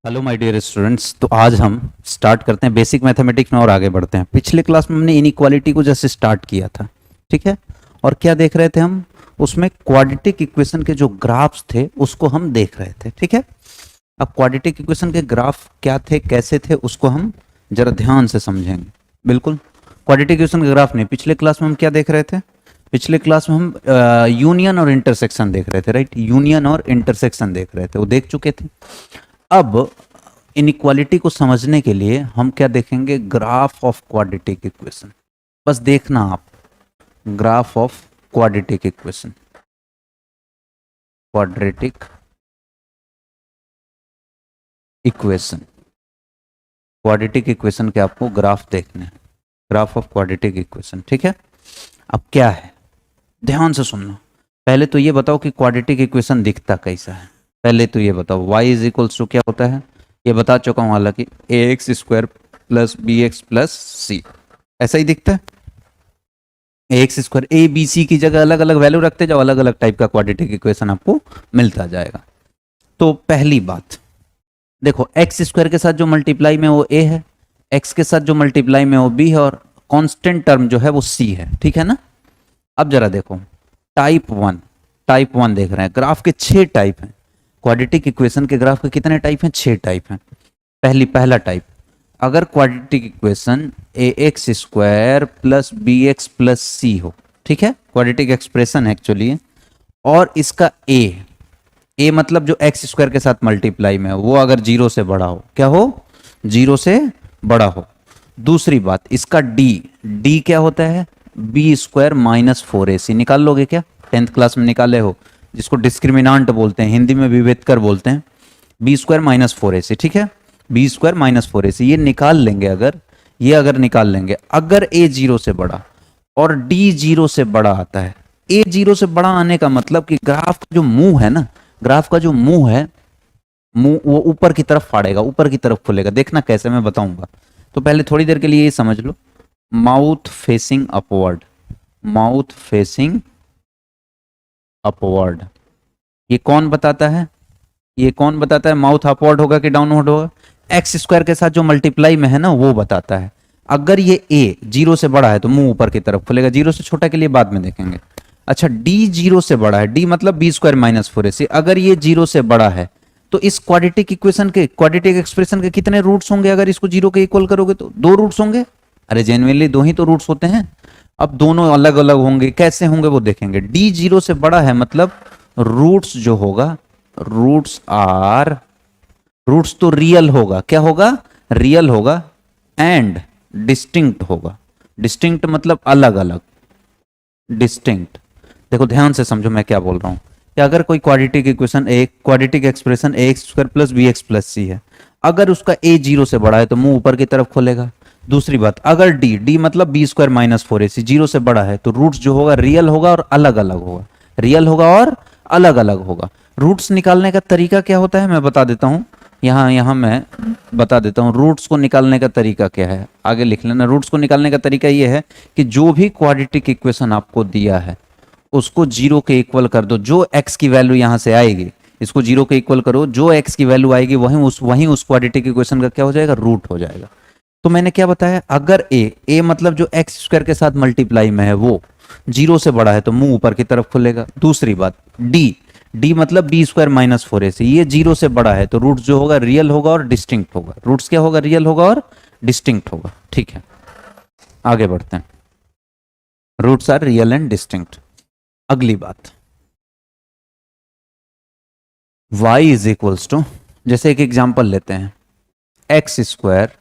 Hello my dear students. तो आज हम स्टार्ट करते हैं बेसिक मैथमेटिक्स में और आगे बढ़ते हैं। पिछले क्लास में हमने इनइक्वालिटी को जैसे स्टार्ट किया था, ठीक है। और क्या देख रहे थे हम? उसमें क्वाड्रेटिक इक्वेशन के जो ग्राफ्स थे उसको हम देख रहे थे, ठीक है। अब क्वाड्रेटिक इक्वेशन के ग्राफ क्या थे, कैसे थे, उसको हम जरा ध्यान से समझेंगे। बिल्कुल क्वाड्रेटिक इक्वेशन के ग्राफ नहीं, पिछले क्लास में हम क्या देख रहे थे? पिछले क्लास में हम यूनियन और इंटरसेक्शन देख रहे थे, राइट। यूनियन और इंटरसेक्शन देख रहे थे, वो देख चुके थे। अब इनइक्वालिटी को समझने के लिए हम क्या देखेंगे? Graph of quadratic equation. बस देखना आप, graph of quadratic equation, quadratic equation, quadratic equation के आपको ग्राफ देखने हैं, ग्राफ ऑफ क्वाड्रेटिक इक्वेशन, ठीक है। अब क्या है, ध्यान से सुनना। पहले तो ये बताओ कि क्वाड्रेटिक इक्वेशन दिखता कैसा है। पहले तो ये बताओ y इज इक्वल्स टू क्या होता है, ये बता चुका हूं हालांकि, A x square plus B x plus C, ऐसा ही दिखता है। ए x square, A B C की जगह अलग अलग वैल्यू रखते जाओ, अलग अलग टाइप का क्वाड्रेटिक इक्वेशन आपको मिलता जाएगा। तो पहली बात देखो, एक्स स्क्वायर के साथ जो मल्टीप्लाई में वो ए है, एक्स के साथ जो मल्टीप्लाई में वो बी है, और कांस्टेंट टर्म जो है वो सी है, ठीक है ना। अब जरा देखो, टाइप वन देख रहे हैं। ग्राफ के 6 टाइप हैं। क्वाड्रेटिक इक्वेशन के ग्राफ के कितने टाइप हैं? 6 टाइप हैं। पहला टाइप, अगर quadratic equation A x square plus B x plus C हो, ठीक है, क्वाड्रेटिक एक्सप्रेशन है एक्चुअली, और इसका ए मतलब जो एक्स स्क्वायर के साथ मल्टीप्लाई में हो, वो अगर 0 से बड़ा हो, क्या हो? 0 से बड़ा हो। दूसरी बात, इसका डी क्या होता है? B square minus 4ac। निकाल लोगे क्या? 10th क्लास में निकाले हो, जिसको डिस्क्रिमिनांट बोलते हैं, हिंदी में विभेदकर बोलते हैं। बी स्क्वायर माइनस 4ac, ठीक है, बी स्क्वायर माइनस 4ac ये निकाल लेंगे। अगर निकाल लेंगे, अगर ए 0 से बड़ा और डी 0 से बड़ा आता है, ए 0 से बड़ा आने का मतलब कि ग्राफ का जो मुंह है ना, ग्राफ का जो मुंह है, मुंह वो ऊपर की तरफ फाड़ेगा, ऊपर की तरफ खुलेगा। देखना कैसे, मैं बताऊंगा। तो पहले थोड़ी देर के लिए ये समझ लो, mouth facing upward, mouth facing upward, ये कौन बताता है? ये कौन बताता है माउथ अपवर्ड होगा कि डाउनवर्ड होगा? एक्स स्क्वायर के साथ जो मल्टीप्लाई में है ना, वो बताता है। अगर ये ए 0 से बड़ा है तो मुंह ऊपर की तरफ खुलेगा, 0 से छोटा के लिए बाद में देखेंगे। अच्छा, डी 0 से बड़ा है, डी मतलब बी स्क्वायर माइनस 4ac, अगर ये 0 से बड़ा है तो इस क्वाड्रेटिक इक्वेशन के, क्वाड्रेटिक एक्सप्रेशन के कितने रूट्स होंगे? अगर इसको 0 के इक्वल करोगे तो 2 रूट्स होंगे। अरे जेन्युइनली 2 ही तो रूट्स होते हैं। अब दोनों अलग अलग होंगे, कैसे होंगे वो देखेंगे। डी 0 से बड़ा है मतलब रूट्स जो होगा, रूट्स तो रियल होगा। क्या होगा? रियल होगा, एंड डिस्टिंक्ट होगा। डिस्टिंक्ट मतलब अलग अलग, डिस्टिंक्ट। देखो ध्यान से समझो मैं क्या बोल रहा हूं, कि अगर कोई क्वाड्रेटिक इक्वेशन, एक quadratic expression a x square plus B x plus c है, अगर उसका ए 0 से बड़ा है तो मुंह ऊपर की तरफ खोलेगा। दूसरी बात, अगर डी मतलब बी स्क्वायर माइनस 4ac 0 से बड़ा है तो रूट्स जो होगा रियल होगा और अलग अलग होगा, रियल होगा और अलग अलग होगा। रूट्स निकालने का तरीका क्या होता है मैं बता देता हूं, यहाँ मैं बता देता हूँ रूट्स को निकालने का तरीका क्या है, आगे लिख लेना। रूट्स को निकालने का तरीका ये है कि जो भी क्वाड्रेटिक इक्वेशन आपको दिया है उसको 0 के इक्वल कर दो। जो x की वैल्यू यहाँ से आएगी, इसको 0 के इक्वल करो, जो x की वैल्यू आएगी वहीं उस क्वाड्रेटिक इक्वेशन का क्या हो जाएगा? रूट हो जाएगा। तो मैंने क्या बताया, अगर ए मतलब जो एक्स स्क्वायर के साथ मल्टीप्लाई में है वो 0 से बड़ा है तो मुंह ऊपर की तरफ खुलेगा। दूसरी बात, डी मतलब बी स्क्वायर माइनस 4ac, ये 0 से बड़ा है तो रूट्स जो होगा रियल होगा और डिस्टिंक्ट होगा। रूट्स क्या होगा? रियल होगा और डिस्टिंक्ट होगा, ठीक है। आगे बढ़ते हैं, roots are real and distinct. अगली बात, y इज इक्वल्स टू, जैसे एक एग्जांपल लेते हैं, x square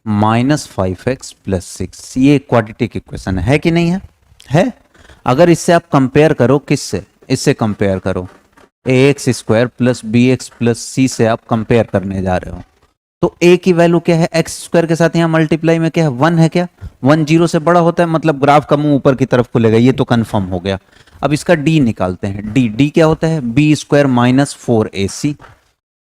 minus 5x plus 6, ये क्वाड्रेटिक इक्वेशन है कि नहीं है? है। अगर इससे आप कंपेयर करो, किससे? इससे कंपेयर करो, a x square plus B x plus c से आप कंपेयर करने जा रहे हो, तो a की वैल्यू क्या है? एक्स स्क्वायर के साथ यहाँ मल्टीप्लाई में क्या है? 1 है। क्या 1 0 से बड़ा होता है मतलब ग्राफ का मुंह ऊपर की तरफ खुलेगा, ये तो कंफर्म हो गया। अब इसका d निकालते हैं। डी क्या होता है? B square minus 4ac,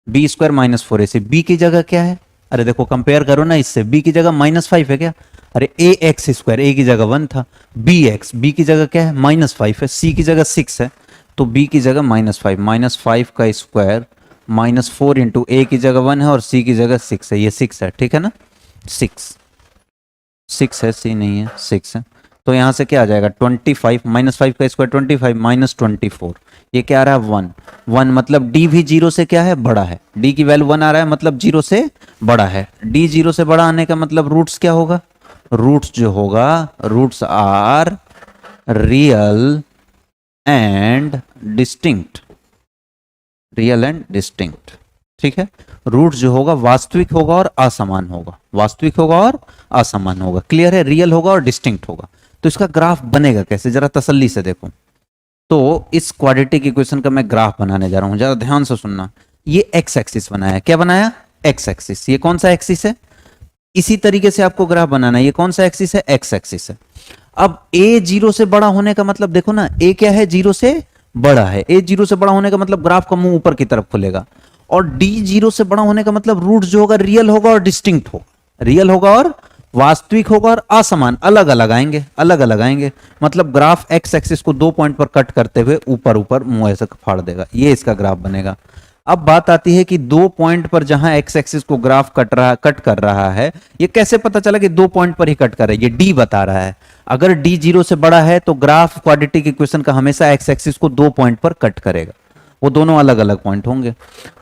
B square minus 4ac। B की जगह क्या है? अरे देखो कंपेयर करो ना इससे, बी की जगह -5 है क्या? अरे ए एक्स स्क्वायर, ए की जगह 1 था, बी की जगह क्या है? -5 है, सी की जगह 6 है, तो बी की जगह -5 का स्क्वायर -4 इंटू ए की जगह 1 है और सी की जगह 6 है, ये 6 है, ठीक है ना, 6 है, सी नहीं है, 6 है। तो यहाँ से क्या आ जाएगा 25, -5 का स्क्वायर 25 -24, ये क्या आ रहा है 1 मतलब डी भी 0 से क्या है बड़ा है, डी की वैल्यू 1 आ रहा है मतलब 0 से बड़ा है। डी 0 से बड़ा आने का मतलब रूट्स क्या होगा, रूट्स जो होगा, roots are real and distinct, real and distinct, ठीक है। रूट जो होगा वास्तविक होगा और असमान होगा, वास्तविक होगा और असमान होगा, क्लियर है, रियल होगा और डिस्टिंक्ट होगा। तो इसका ग्राफ बनेगा कैसे, जरा तसल्ली से देखो। तो इस क्वाड्रेटिक इक्वेशन का मैं ग्राफ बनाने जा रहा हूं, जरा ध्यान से सुनना। ये एक्स एक्सिस बनाया, क्या बनाया, एक्स एक्सिस। ये कौन सा एक्सिस है, इसी तरीके से आपको ग्राफ बनाना है। ये कौन सा एक्सिस है, एक्स एक्सिस है। अब ए 0 से बड़ा होने का मतलब देखो ना, ए क्या है, 0 से बड़ा है। ए 0 से बड़ा होने का मतलब ग्राफ का मुंह ऊपर की तरफ खुलेगा। और डी 0 से बड़ा होने का मतलब रूट जो होगा रियल होगा और डिस्टिंक्ट होगा, रियल होगा और वास्तविक होगा और असमान, अलग अलग आएंगे, अलग अलग आएंगे। मतलब ग्राफ एक्स एक्सिस को 2 पॉइंट पर कट करते हुए ऊपर ऊपर मुंह ऐसे फाड़ देगा, ये इसका ग्राफ बनेगा। अब बात आती है कि 2 पॉइंट पर जहां एक्स एक्सिस को ग्राफ कट कर रहा है, ये कैसे पता चला कि 2 पॉइंट पर ही कट कर रहा है, ये डी बता रहा है। अगर डी 0 से बड़ा है तो ग्राफ क्वाड्रेटिक इक्वेशन का हमेशा एक्स एक्सिस को 2 पॉइंट पर कट करेगा, वो दोनों अलग अलग पॉइंट होंगे।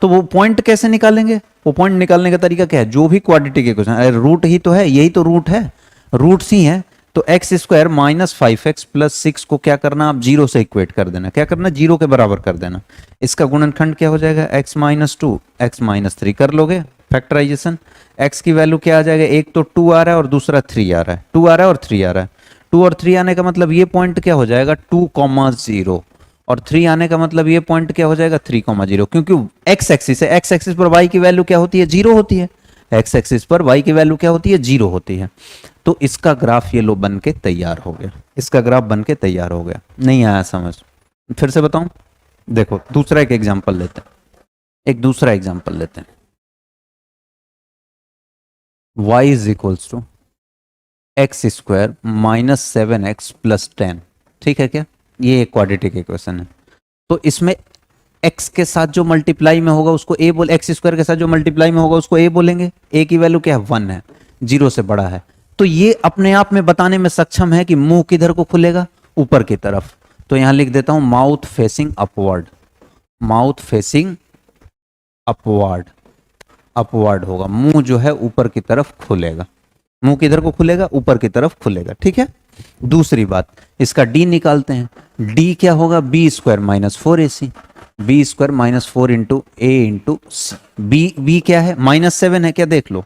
तो वो पॉइंट कैसे निकालेंगे, वो पॉइंट निकालने का तरीका क्या है, जो भी क्वाड्रेटिक इक्वेशन, अरे रूट ही तो है, यही तो रूट है, रूट्स ही है। तो एक्स स्क्वायर -5x + 6 को क्या करना, आप 0 से इक्वेट कर देना, क्या करना, 0 के बराबर कर देना। इसका गुणनखंड क्या हो जाएगा, x - 2 x - 3 कर लोगे फैक्टराइजेशन। x की वैल्यू क्या आ जाएगा, एक तो 2 आ रहा है और दूसरा 3 आ रहा है, 2 आ रहा है और 3 आ रहा है। 2 और 3 आने का मतलब ये पॉइंट क्या हो जाएगा 2,0, और 3 आने का मतलब ये पॉइंट क्या हो जाएगा 3,0, क्योंकि एक्स एक्सिस है, एक्स एक्सिस पर वाई की वैल्यू क्या होती है, 0 होती है, एक्स एक्सिस पर वाई की वैल्यू क्या होती है, 0 होती है। तो इसका ग्राफ ये लो बन के तैयार हो गया, इसका ग्राफ बन के तैयार हो गया। नहीं आया समझ, फिर से बताऊं, देखो दूसरा एक एग्जांपल लेते हैं, एक दूसरा एग्जांपल लेते हैं। y = x² - 7x + 10, ठीक है क्या, ये एक क्वाड्रेटिक इक्वेशन है। तो इसमें x के साथ जो मल्टीप्लाई में होगा उसको a बोल, x² के साथ जो मल्टीप्लाई में होगा उसको a बोलेंगे। a की वैल्यू क्या है 1 है, 0 से बड़ा है। तो ये अपने आप में बताने में सक्षम है कि मुंह किधर को खुलेगा, ऊपर की तरफ। तो यहां लिख देता हूं mouth facing upward, mouth facing upward, upward होगा, मुंह जो है ऊपर की तरफ खुलेगा, मुंह किधर को खुलेगा, ऊपर की तरफ खुलेगा, ठीक है। दूसरी बात, इसका d निकालते हैं। d क्या होगा, b² - 4ac, b² - 4 into a into C. b क्या है, -7 है क्या, देख लो,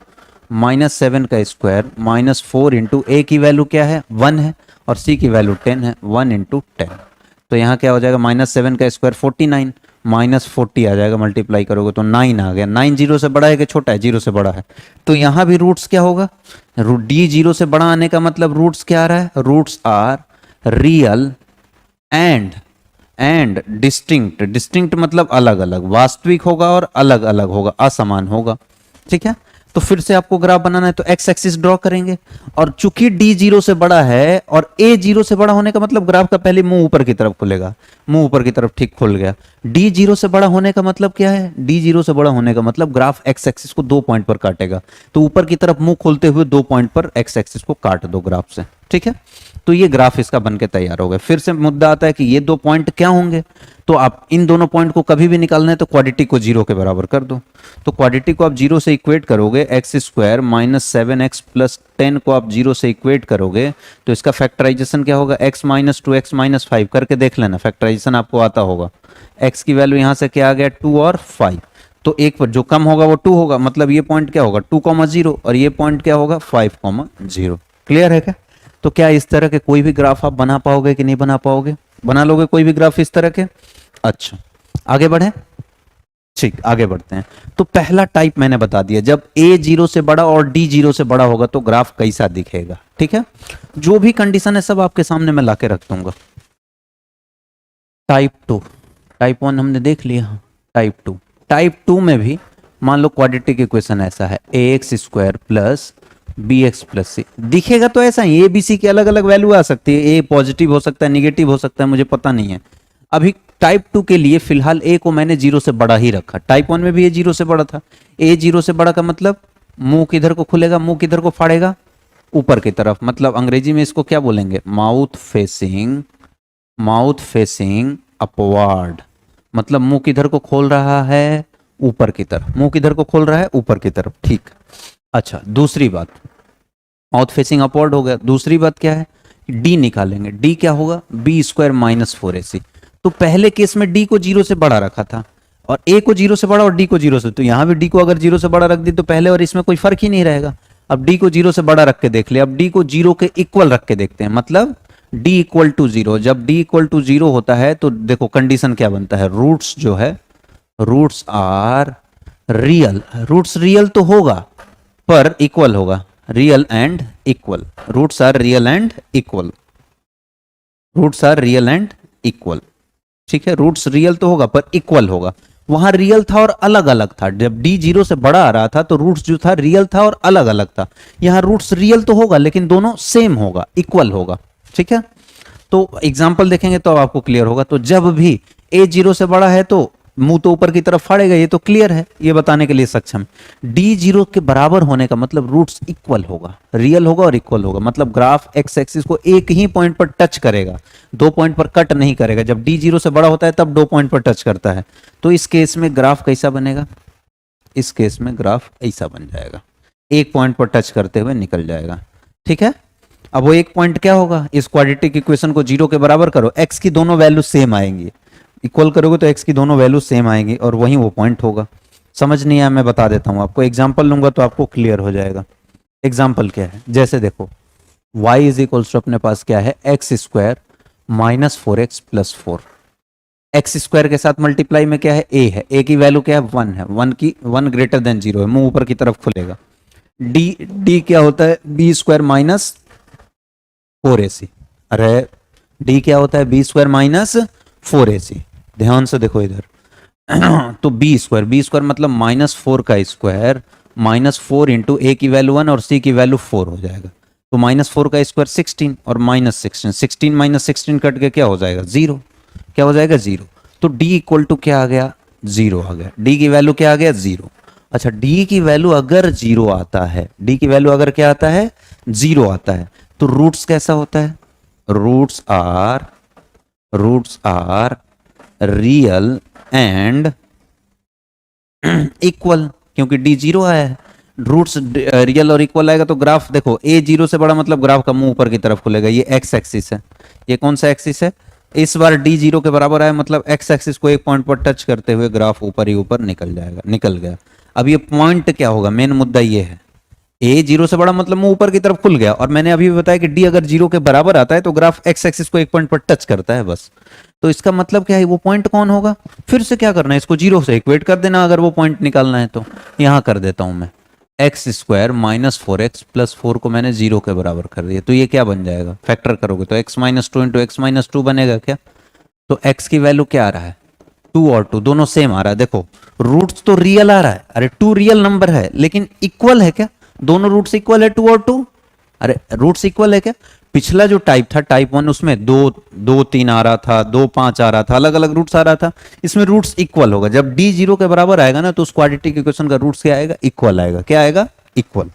-7 का स्क्वायर -4 इंटू a की वैल्यू क्या है 1 है और c की वैल्यू 10 है, 1 इंटू 10। तो यहाँ क्या हो जाएगा, -7 का स्क्वायर 49, -40 आ जाएगा, मल्टीप्लाई करोगे तो 9 आ गया। 9 0 से बड़ा है कि छोटा है, 0 से बड़ा है। तो यहाँ भी रूट्स क्या होगा, डी 0 से बड़ा आने का मतलब रूट्स क्या आ रहा है, roots are real and distinct. Distinct मतलब अलग अलग, वास्तविक होगा और अलग अलग होगा, असमान होगा, ठीक है। तो फिर से आपको ग्राफ बनाना है तो एक्स एक्सिस ड्रॉ करेंगे, और चूंकि डी 0 से बड़ा है और ए 0 से बड़ा होने का मतलब ग्राफ का पहले मुंह ऊपर की तरफ खुलेगा, मुंह ऊपर की तरफ ठीक खुल गया। डी 0 से बड़ा होने का मतलब क्या है, डी 0 से बड़ा होने का मतलब ग्राफ एक्स एक्सिस को 2 पॉइंट पर काटेगा। तो ऊपर की तरफ मुंह खोलते हुए 2 पॉइंट पर एक्स एक्सिस को काट दो ग्राफ से, ठीक है। तो ये ग्राफ इसका बनके तैयार हो गया। फिर से मुद्दा आता है कि ये 2 पॉइंट क्या होंगे, तो आप इन दोनों पॉइंट को कभी भी निकालना है तो क्वाड्रेटिक को 0 के बराबर कर दो। तो क्वाड्रेटिक को आप 0 से इक्वेट करोगे, x² - 7x + 10 को आप 0 से इक्वेट करोगे तो इसका फैक्टराइजेशन क्या होगा, x - 2 x - 5 करके देख लेना, फैक्टराइजेशन आपको आता होगा। x की वैल्यू यहां से क्या आ गया 2 और 5, तो एक पर जो कम होगा वो 2 होगा, मतलब ये पॉइंट क्या होगा 2,0 और ये पॉइंट क्या होगा 5,0। क्लियर है क्या। तो क्या इस तरह के कोई भी ग्राफ आप बना पाओगे कि नहीं बना पाओगे, बना लोगे कोई भी ग्राफ इस तरह के। अच्छा आगे बढ़े, ठीक आगे बढ़ते हैं। तो पहला टाइप मैंने बता दिया, जब a 0 से बड़ा और d 0 से बड़ा होगा तो ग्राफ कैसा दिखेगा, ठीक है। जो भी कंडीशन है सब आपके सामने मैं लाके रख दूंगा। टाइप 2, टाइप 1 हमने देख लिया, टाइप 2 में भी मान लो क्वाड्रेटिक इक्वेशन ऐसा है, ax² + bx + c। दिखेगा तो ऐसा ही, a b c की अलग अलग वैल्यू आ सकती है, a पॉजिटिव हो सकता है, निगेटिव हो सकता है, मुझे पता नहीं है। अभी टाइप 2 के लिए फिलहाल ए को मैंने 0 से बड़ा ही रखा, टाइप 1 में भी ए 0 से बड़ा था। ए 0 से बड़ा का मतलब मुंह किधर को खुलेगा, मुंह किधर को फाड़ेगा, ऊपर की तरफ, मतलब अंग्रेजी में इसको क्या बोलेंगे, माउथ फेसिंग अपवर्ड, मतलब मुंह किधर को खोल रहा है, ऊपर की तरफ, मुंह किधर को खोल रहा है, ऊपर की तरफ, ठीक। अच्छा दूसरी बात, माउथ फेसिंग अपवर्ड हो गया। दूसरी बात क्या है, डी निकालेंगे। डी क्या होगा, बी स्क्वायर माइनस 4ac। तो पहले केस में डी को 0 से बड़ा रखा था और ए को 0 से बड़ा और डी को 0 से, तो यहां भी डी को अगर 0 से बड़ा रख दी तो पहले और इसमें कोई फर्क ही नहीं रहेगा। अब डी को 0 से बड़ा रख के देख ले, अब डी को 0 के इक्वल रख के देखते हैं, मतलब डी इक्वल टू 0। जब डी इक्वल टू 0 होता है तो देखो कंडीशन क्या बनता है, रूट्स जो है, roots are real, roots real तो होगा पर इक्वल होगा, real and equal, roots are real and equal, roots are real and equal, ठीक है। रूट्स रियल तो होगा पर इक्वल होगा, वहां रियल था और अलग अलग था। जब डी 0 से बड़ा आ रहा था तो रूट्स जो था रियल था और अलग अलग था, यहां रूट्स रियल तो होगा लेकिन दोनों सेम होगा, इक्वल होगा, ठीक है। तो एग्जाम्पल देखेंगे तो आपको क्लियर होगा। तो जब भी ए 0 से बड़ा है तो मुंह तो ऊपर की तरफ फाड़ेगा, ये तो क्लियर है, ये बताने के लिए सक्षम। डी 0 के बराबर होने का मतलब रूट्स इक्वल होगा, रियल होगा और इक्वल होगा, मतलब ग्राफ एक्स एक्सिस को एक ही पॉइंट पर टच करेगा, 2 पॉइंट पर कट नहीं करेगा। जब डी 0 से बड़ा होता है तब 2 पॉइंट पर टच करता है। तो इस केस में ग्राफ कैसा बनेगा, इस केस में ग्राफ ऐसा बन जाएगा, एक पॉइंट पर टच करते हुए निकल जाएगा, ठीक है। अब वो एक पॉइंट क्या होगा, इस क्वाड्रेटिक इक्वेशन को 0 के बराबर करो, एक्स की दोनों वैल्यू सेम आएंगी, इक्वल करोगे तो एक्स की दोनों वैल्यू सेम आएंगी और वहीं वो पॉइंट होगा। समझ नहीं आया, मैं बता देता हूं आपको, एग्जांपल लूंगा तो आपको क्लियर हो जाएगा। एग्जांपल क्या है, जैसे देखो y इज इक्वल्स टू अपने पास क्या है, x square minus 4x plus 4, x square के साथ मल्टीप्लाई में क्या है, a है, a की वैल्यू क्या है, 1 है, 1 ग्रेटर देन 0 है, मुंह ऊपर की तरफ खुलेगा। d क्या होता है, b स्क्वायर माइनस 4ac, अरे d क्या होता है, b स्क्वायर माइनस 4ac, ध्यान से देखो इधर तो b स्क्वायर मतलब -4 का स्क्वायर, -4 इंटू a की वैल्यू 1 और c की वैल्यू 4 हो जाएगा। तो -4 का स्क्वायर 16 और -16, 16 माइनस 16 कट के क्या हो जाएगा, 0, क्या हो जाएगा, 0। तो d इक्वल टू क्या आ गया, 0 आ गया, d की वैल्यू क्या आ गया, 0। अच्छा d की वैल्यू अगर 0 आता है, d की वैल्यू अगर क्या आता है, 0 आता है, तो रूट्स कैसा होता है, roots are real and equal, क्योंकि डी 0 आया है, रूट्स रियल और इक्वल आएगा तो ग्राफ देखो, ए 0 से बड़ा मतलब ग्राफ का मुंह ऊपर की तरफ खुलेगा, ये एक्स एक्सिस है, ये कौन सा एक्सिस है, इस बार डी 0 के बराबर आया मतलब एक्स एक्सिस को एक पॉइंट पर टच करते हुए ग्राफ ऊपर ही ऊपर निकल जाएगा, निकल गया। अब ये पॉइंट क्या होगा, मेन मुद्दा ये है, ए 0 से बड़ा मतलब मुंह ऊपर की तरफ खुल गया, और मैंने अभी भी बताया कि डी अगर 0 के बराबर आता है तो ग्राफ एक्स एक्सिस को एक पॉइंट पर टच करता है बस। तो इसका मतलब क्या है, वो पॉइंट कौन होगा, फिर से क्या करना है, इसको 0 से इक्वेट कर देना, अगर वो पॉइंट निकालना है तो यहां कर देता हूं मैं, x square minus 4x plus 4 को मैंने 0 के बराबर कर दिया, तो ये क्या बन जाएगा, फैक्टर करोगे तो x minus 2 into x minus 2 बनेगा क्या। तो x की वैल्यू क्या आ रहा है, 2 और 2 दोनों सेम आ रहा है, देखो रूट्स तो रियल आ रहा है, अरे 2 रियल नंबर है लेकिन इक्वल है क्या, दोनों रूट्स इक्वल है 2 और 2, अरे रूट्स इक्वल है क्या। पिछला जो टाइप था टाइप 1 उसमें 2 3 आ रहा था, 2 5 आ रहा था, अलग अलग रूट्स आ रहा था, इसमें रूट्स इक्वल होगा। जब d 0 के बराबर आएगा ना तो उस क्वाड्रेटिक इक्वेशन का रूट्स क्या आएगा, इक्वल आएगा, क्या आएगा, इक्वल।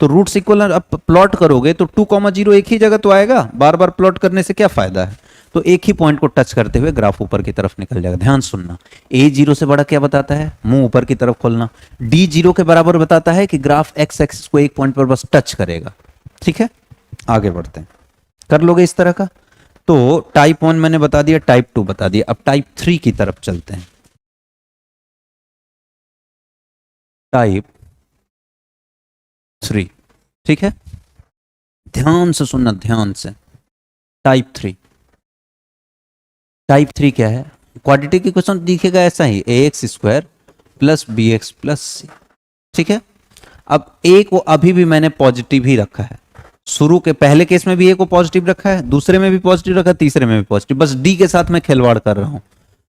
तो रूट्स इक्वल, अब प्लॉट करोगे तो 2,0 एक ही जगह तो आएगा, बार बार प्लॉट करने से क्या फायदा है, तो एक ही पॉइंट को टच करते हुए ग्राफ ऊपर की तरफ निकल जाएगा। ध्यान सुनना, a 0 से बड़ा क्या बताता है, मुंह ऊपर की तरफ खोलना, d 0 के बराबर बताता है कि ग्राफ x एक्सिस को एक पॉइंट पर बस टच करेगा, ठीक है। आगे बढ़ते हैं, कर लोगे इस तरह का। तो टाइप 1 मैंने बता दिया, टाइप 2 बता दिया, अब टाइप 3 की तरफ चलते हैं। टाइप 3, ठीक है, ध्यान से सुनना, ध्यान से। टाइप 3, टाइप 3 क्या है, क्वाड्रेटिक इक्वेशन दिखेगा ऐसा ही, ax square plus bx plus c, ठीक है। अब a को अभी भी मैंने पॉजिटिव ही रखा है, शुरू के पहले केस में भी a को पॉजिटिव रखा है, दूसरे में भी पॉजिटिव रखा, तीसरे में भी पॉजिटिव, बस d के साथ मैं खिलवाड़ कर रहा हूं।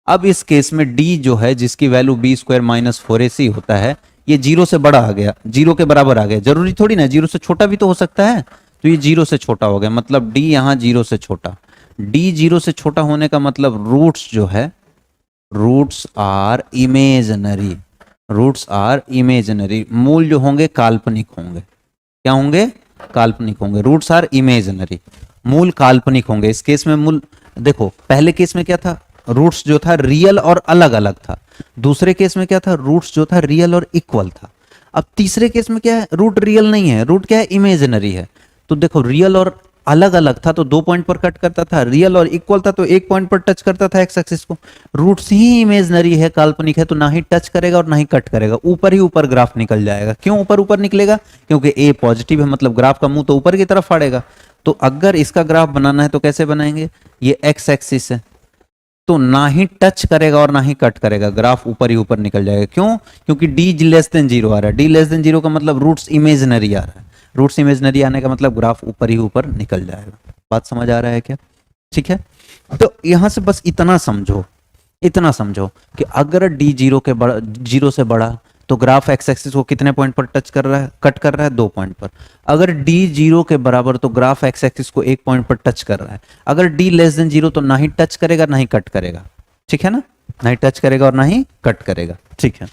अब इस केस में d जो है जिसकी value b square minus 4ac होता है, ये 0 से बड़ा आ गया, 0 के बराबर आ गया, जरूरी थोड़ी ना 0 से छोटा भी तो हो सकता है, तो ये 0 से छोटा हो गया, मतलब d यहां 0 से छोटा, d 0 से छोटा होने का मतलब रूट्स जो है roots are imaginary, roots are imaginary, मूल जो होंगे काल्पनिक होंगे। क्या होंगे? काल्पनिक होंगे। रूट्स आर इमेजनरी, मूल काल्पनिक होंगे। इस केस में मूल, देखो पहले केस में क्या था, रूट्स जो था रियल और अलग अलग था। दूसरे केस में क्या था, रूट्स जो था रियल और इक्वल था। अब तीसरे केस में क्या है, रूट रियल नहीं है, रूट क्या है, इमेजिनरी है। तो देखो रियल और अलग अलग था तो 2 पॉइंट पर कट करता था, रियल और इक्वल था तो 1 पॉइंट पर टच करता था एक्स एक्सिस को। रूट्स ही इमेजिनरी है, काल्पनिक है, तो ना ही टच करेगा और ना ही कट करेगा, ऊपर ही ऊपर ग्राफ निकल जाएगा। क्यों ऊपर ऊपर निकलेगा? क्योंकि ए पॉजिटिव है, मतलब ग्राफ का मुंह तो ऊपर की तरफ फाड़ेगा। तो अगर इसका ग्राफ बनाना है तो कैसे बनाएंगे, ये एक्स एक्सिस है तो ना ही टच करेगा और ना ही कट करेगा, ग्राफ ऊपर ही ऊपर निकल जाएगा। क्यों? क्योंकि डी लेस देन जीरो आ रहा है, डी लेस देन जीरो का मतलब रूट्स इमेजिनरी आ रहा है, रूट्स इमेजिनरी आने का मतलब ग्राफ ऊपर ही ऊपर निकल जाएगा। बात समझ आ रहा है क्या? ठीक है, तो यहां से बस इतना समझो, इतना समझो कि अगर डी जीरो के बड़ा, जीरो से बड़ा, तो ग्राफ एक्स एक्सिस को कितने पॉइंट पर टच कर रहा है, कट कर रहा है, 2 पॉइंट पर। अगर डी जीरो के बराबर तो ग्राफ एक्स एक्सिस को 1 पॉइंट पर टच कर रहा है। अगर डी लेस देन जीरो तो ना ही टच करेगा ना ही कट करेगा। ठीक है ना, ना ही टच करेगा और ना ही कट करेगा। ठीक है,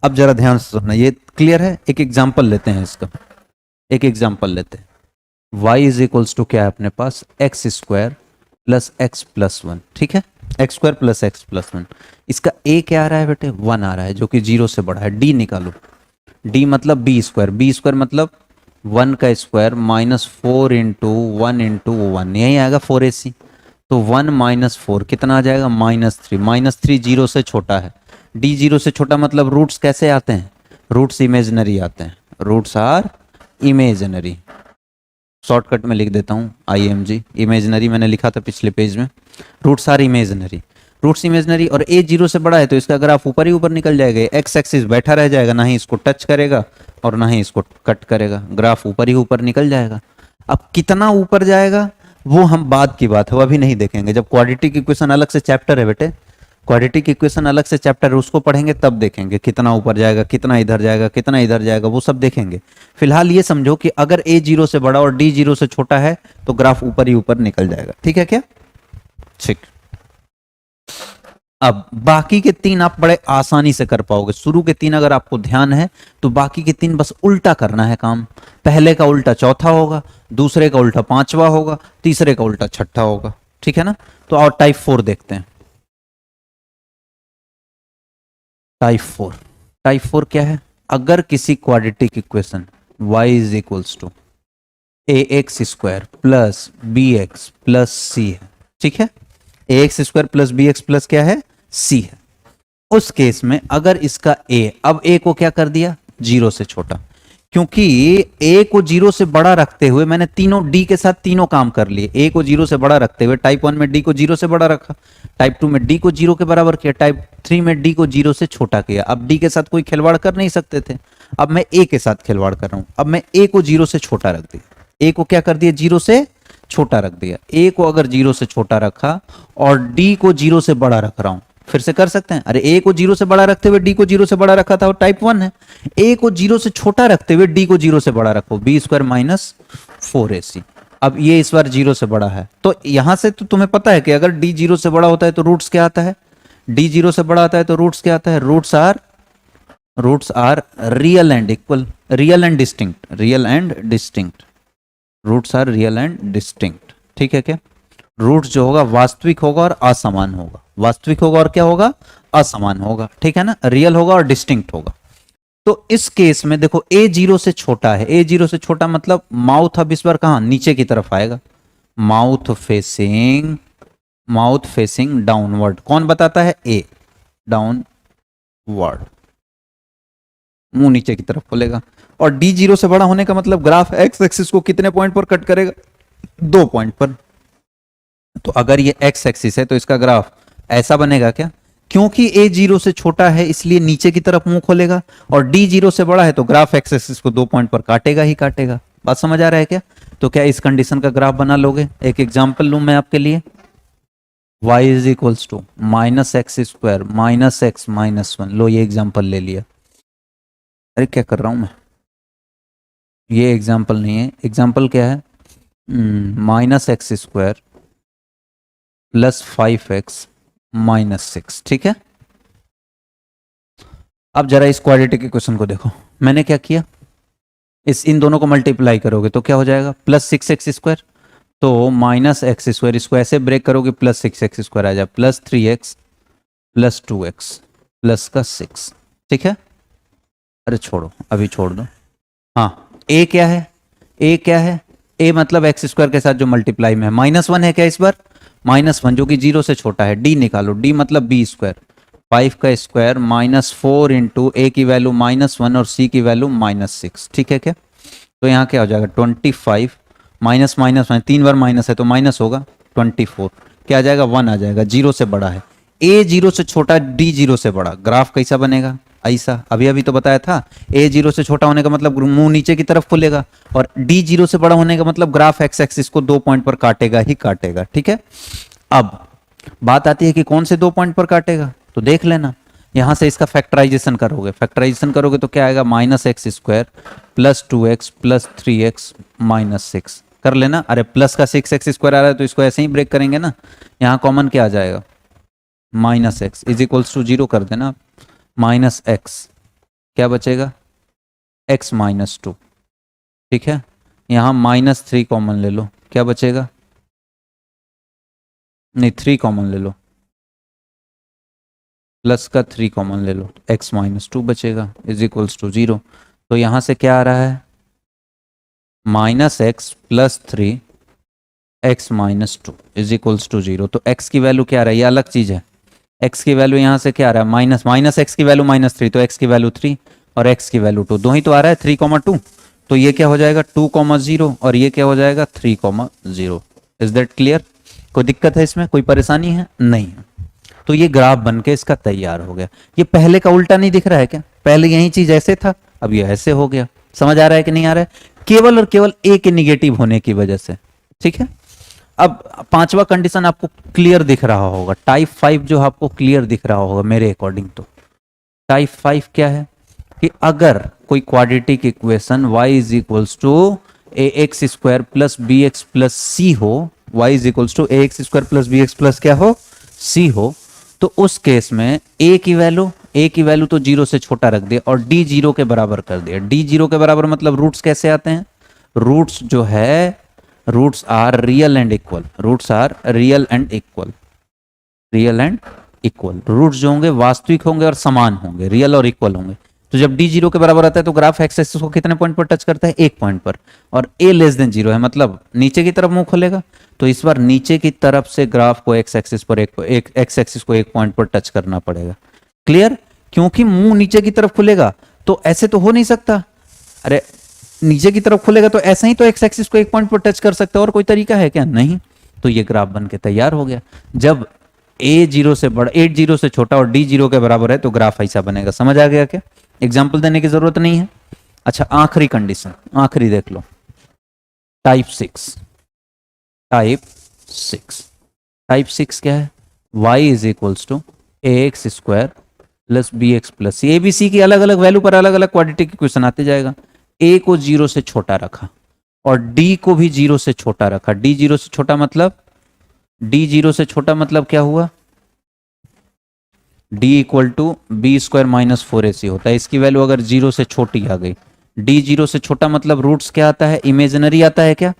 अब जरा ध्यान से सुनना, ये क्लियर है? एक एग्जाम्पल लेते हैं इसका, एक एग्जाम्पल लेते हैं। y इज इक्वल्स टू क्या है अपने पास, x square plus x plus one. ठीक है, x square plus x plus one. इसका a क्या आ रहा है बेटे, 1 आ रहा है, जो कि 0 से बड़ा है। d निकालो, d मतलब बी स्क्वायर, बी स्क्वायर मतलब 1 का स्क्वायर माइनस 4 इंटू 1 इंटू 1, यही आएगा 4ac। तो 1 माइनस 4 कितना आ जाएगा, -3। -3 जीरो से छोटा है, d जीरो से छोटा मतलब रूट्स कैसे आते हैं, रूट्स इमेजिनरी आते हैं, रूट्स आर इमेजिनरी। शॉर्टकट में लिख देता हूँ IMG, इमेजिनरी मैंने लिखा था पिछले पेज में। Roots are imaginary, roots imaginary, और a जीरो से बड़ा है तो इसका ग्राफ ऊपर ही ऊपर निकल जाएगा, एक्स एक्सिस बैठा रह जाएगा, ना ही इसको टच करेगा और ना ही इसको कट करेगा, ग्राफ ऊपर ही ऊपर निकल जाएगा। अब कितना ऊपर जाएगा वो हम बाद की बात है, वो अभी नहीं देखेंगे, जब क्वाड्रेटिक इक्वेशन अलग से चैप्टर है बेटे, क्वाड्रेटिक इक्वेशन अलग से चैप्टर है, उसको पढ़ेंगे तब देखेंगे कितना ऊपर जाएगा, कितना इधर जाएगा, कितना इधर जाएगा, वो सब देखेंगे। फिलहाल ये समझो कि अगर a जीरो से बड़ा और d जीरो से छोटा है तो ग्राफ ऊपर ही ऊपर निकल जाएगा। ठीक है क्या? ठीक। अब बाकी के 3 आप बड़े आसानी से कर पाओगे। शुरू के 3 अगर आपको ध्यान है तो बाकी के 3 बस उल्टा करना है काम। पहले का उल्टा चौथा होगा, दूसरे का उल्टा पांचवा होगा, तीसरे का उल्टा छठा होगा। ठीक है ना? तो और टाइप 4 देखते हैं। टाइप 4, टाइप 4 क्या है, अगर किसी quadratic equation y is equals to a x square plus B x plus c है। ठीक है, ए x square plus B x plus क्या है, सी है। उस केस में अगर इसका a, अब a को क्या कर दिया, जीरो से छोटा, क्योंकि a को जीरो से बड़ा रखते हुए मैंने तीनों d के साथ तीनों काम कर लिए। a को जीरो से बड़ा रखते हुए टाइप 1 में d को जीरो से बड़ा रखा, टाइप 2 में d को जीरो के बराबर किया, टाइप 3 में d को जीरो से छोटा किया। अब d के साथ कोई खिलवाड़ कर नहीं सकते थे, अब मैं a के साथ खिलवाड़ कर रहा हूं। अब मैं a को जीरो से छोटा रख दिया, a को क्या कर दिया, जीरो से छोटा रख दिया। a को अगर जीरो से छोटा रखा और d को जीरो से बड़ा रख रहा हूं, फिर से कर सकते हैं। अरे a को जीरो से बड़ा रखते हुए d को जीरो से बड़ा रखा था और टाइप 1 है। a को जीरो से छोटा रखते हुए d को जीरो से बड़ा रखो, बी स्क्वायर माइनस 4ac। अब ये इस बार जीरो से बड़ा है तो यहां से तो तुम्हें पता है कि अगर d जीरो से बड़ा होता है तो रूट्स क्या आता है, d जीरो से बड़ा आता है तो रूट्स क्या आता है, roots are real and equal, real and distinct, real and distinct, roots are real and distinct. ठीक है क्या? रूट्स जो होगा वास्तविक होगा और असमान होगा, वास्तविक होगा और क्या होगा, असमान होगा। ठीक है ना, रियल होगा और डिस्टिंक्ट होगा। तो इस केस में देखो a जीरो से छोटा है, a जीरो से छोटा मतलब माउथ अब इस बार कहां, नीचे की तरफ आएगा, माउथ फेसिंग डाउनवर्ड। कौन बताता है, a, डाउनवर्ड, मुंह नीचे की तरफ खोलेगा। और d जीरो से बड़ा होने का मतलब ग्राफ एक्स एक्सिस को कितने पॉइंट पर कट करेगा, 2 पॉइंट पर। तो अगर ये एक्स एक्सिस है तो इसका ग्राफ ऐसा बनेगा क्या, क्योंकि a जीरो से छोटा है इसलिए नीचे की तरफ मुंह खोलेगा, और d जीरो से बड़ा है तो ग्राफ एक्स एक्सिस को 2 पॉइंट पर काटेगा ही काटेगा। बात समझ आ रहा है क्या? तो क्या इस कंडीशन का ग्राफ बना लोगे? एक एग्जांपल लूं मैं आपके लिए, y is equals to minus X square minus X minus 1। लो ये एग्जाम्पल ले लिया। अरे क्या कर रहा हूं मैं, ये एग्जाम्पल नहीं है, एग्जाम्पल क्या है, minus X square plus 5x -6, ठीक है। अब जरा इस क्वाड्रेटिक इक्वेशन को देखो, मैंने क्या किया, इन दोनों को मल्टीप्लाई करोगे तो क्या हो जाएगा, +6x², तो -x², इसको ऐसे ब्रेक करोगे +6x² आ जाए, +3x +2x प्लस का 6, ठीक है। अरे छोड़ो, अभी छोड़ दो। हाँ, a क्या है, a क्या है, a मतलब x² के साथ जो मल्टीप्लाई में है, -1 है क्या इस बार, -1 जो कि 0 से छोटा है, d निकालो, d मतलब b², 5 का स्क्वायर -4 इंटू a की वैल्यू -1 और c की वैल्यू -6, ठीक है क्या। तो यहाँ क्या हो जाएगा, 25 माइनस माइनस, 3 बार माइनस है तो माइनस होगा, 24 क्या आ जाएगा, 1 आ जाएगा, 0 से बड़ा है, a 0 से छोटा, d 0 से बड़ा, ग्राफ कैसा बनेगा, ऐसा। अभी अभी तो बताया था, a 0 से छोटा होने का मतलब मुंह नीचे की तरफ खुलेगा, और d 0 से बड़ा होने का मतलब ग्राफ x एक्सिस को 2 पॉइंट पर काटेगा ही काटेगा, ठीक है। अब बात आती है कि कौन से 2 पॉइंट पर काटेगा, तो देख लेना, यहां से इसका फैक्टराइजेशन करोगे तो क्या आएगा, -x² + 2x + 3x -6 कर लेना। अरे प्लस का 6x² आ रहा है तो इसको ऐसे ही ब्रेक करेंगे ना, यहाँ कॉमन क्या आ जाएगा, -x = 0 कर देना, -x क्या बचेगा, x -2, ठीक है। यहाँ -3 कॉमन ले लो, क्या बचेगा, नहीं 3 कॉमन ले लो, प्लस का 3 कॉमन ले लो, x -2 बचेगा = 0। तो यहाँ से क्या आ रहा है, -x + 3 x -2 = 0। तो x की वैल्यू क्या आ रहा है, ये अलग चीज है, x की वैल्यू यहाँ से क्या आ रहा है, माइनस x की वैल्यू -3, तो x की वैल्यू 3 और x की वैल्यू 2, दो ही तो आ रहा है, 3,2, तो ये क्या हो जाएगा 2,0 और ये क्या हो जाएगा 3,0। इज दैट क्लियर, कोई दिक्कत है इसमें, कोई परेशानी है, नहीं है। तो ये ग्राफ बन के इसका तैयार हो गया। ये पहले का उल्टा नहीं दिख रहा है क्या, पहले यही चीज ऐसे था, अब ये ऐसे हो गया, समझ आ रहा है कि नहीं आ रहा है, केवल और केवल a के निगेटिव होने की वजह से, ठीक है। अब पांचवा कंडीशन आपको क्लियर दिख रहा होगा, टाइप 5 जो आपको क्लियर दिख रहा होगा मेरे अकॉर्डिंग, तो टाइप 5 क्या है कि अगर कोई quadratic equation y = ax² + bx + c हो, y = ax² + bx + क्या हो, c हो, तो उस केस में a की वैल्यू तो 0 से छोटा रख दिया और d 0 के बराबर कर दिया। d 0 के बराबर मतलब रूट्स कैसे आते हैं, रूट्स जो है, roots are real and equal, रूट्स जो होंगे वास्तविक होंगे और समान होंगे, रियल और इक्वल होंगे। तो जब d 0 के बराबर आता है तो ग्राफ x एक्सिस को कितने पॉइंट पर टच करता है, 1 पॉइंट पर, और a <0 है मतलब नीचे की तरफ मुंह खोलेगा, तो इस बार नीचे की तरफ से ग्राफ को x एक्सिस को 1 पॉइंट पर टच करना पड़ेगा। क्लियर, क्योंकि मुंह नीचे की तरफ खुलेगा तो ऐसे तो हो नहीं सकता, अरे नीचे की तरफ खुलेगा तो ऐसा ही तो x एक्सिस को 1 पॉइंट पर टच कर सकता है, और कोई तरीका है क्या, नहीं। तो ये ग्राफ बन के तैयार हो गया, जब a 0 से बड़ा, 8 0 से छोटा और d 0 के बराबर है तो ग्राफ ऐसा बनेगा। समझ आ गया क्या, एग्जाम्पल देने की जरूरत नहीं है। अच्छा आखिरी कंडीशन, आखिरी देख लो, टाइप 6 क्या है, y = ax² + bx + c, a b c की अलग अलग वैल्यू पर अलग अलग क्वाड्रेटिक इक्वेशन आते जाएगा। a को 0 से छोटा रखा और d को भी 0 से छोटा रखा, d 0 से छोटा मतलब क्या हुआ, d = b² - 4ac होता है, इसकी वैल्यू अगर 0 से छोटी आ गई, d 0 से छोटा मतलब रूट्स क्या आता है, इमेजिनरी आता है क्या,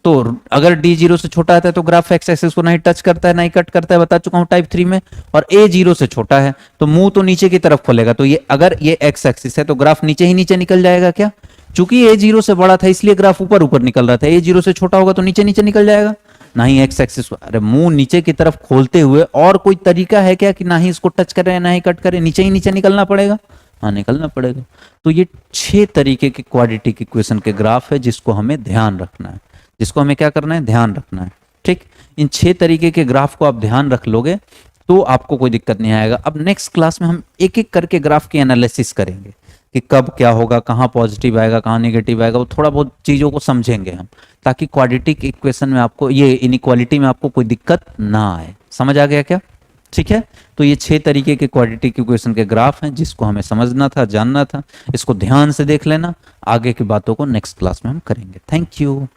तो अगर d 0 से छोटा आता है तो ग्राफ x एक्सिस को नहीं टच करता है, नहीं कट करता है, बता चुका हूं टाइप 3 में, और a 0 से छोटा है तो मुंह तो नीचे की तरफ खोलेगा, तो ये अगर ये x एक्सिस है तो ग्राफ नीचे ही नीचे निकल जाएगा क्या, चूंकि a 0 से बड़ा था इसलिए ग्राफ ऊपर ऊपर निकल रहा था, a 0 से छोटा होगा तो नीचे नीचे निकल जाएगा, नहीं x एक्सिस, अरे मुंह नीचे की तरफ खोलते हुए और कोई तरीका है क्या कि ना ही इसको टच करें ना ही कट करें, नीचे ही नीचे निकलना पड़ेगा, हाँ निकलना पड़ेगा। तो ये 6 तरीके के क्वाड्रेटिक इक्वेशन के ग्राफ है जिसको हमें ध्यान रखना है, जिसको हमें क्या करना है, ध्यान रखना है, ठीक। इन 6 तरीके के ग्राफ को आप ध्यान रख लोगे तो आपको कोई दिक्कत नहीं आएगा। अब नेक्स्ट क्लास में हम एक एक करके ग्राफ की एनालिसिस करेंगे कि कब क्या होगा, कहाँ पॉजिटिव आएगा कहाँ नेगेटिव आएगा, वो थोड़ा बहुत चीज़ों को समझेंगे हम, ताकि क्वाड्रेटिक इक्वेशन में आपको, ये इनइक्वालिटी में आपको कोई दिक्कत ना आए। समझ आ गया क्या, ठीक है। तो ये 6 तरीके के क्वाड्रेटिक इक्वेशन के ग्राफ हैं जिसको हमें समझना था, जानना था, इसको ध्यान से देख लेना, आगे की बातों को नेक्स्ट क्लास में हम करेंगे। Thank you.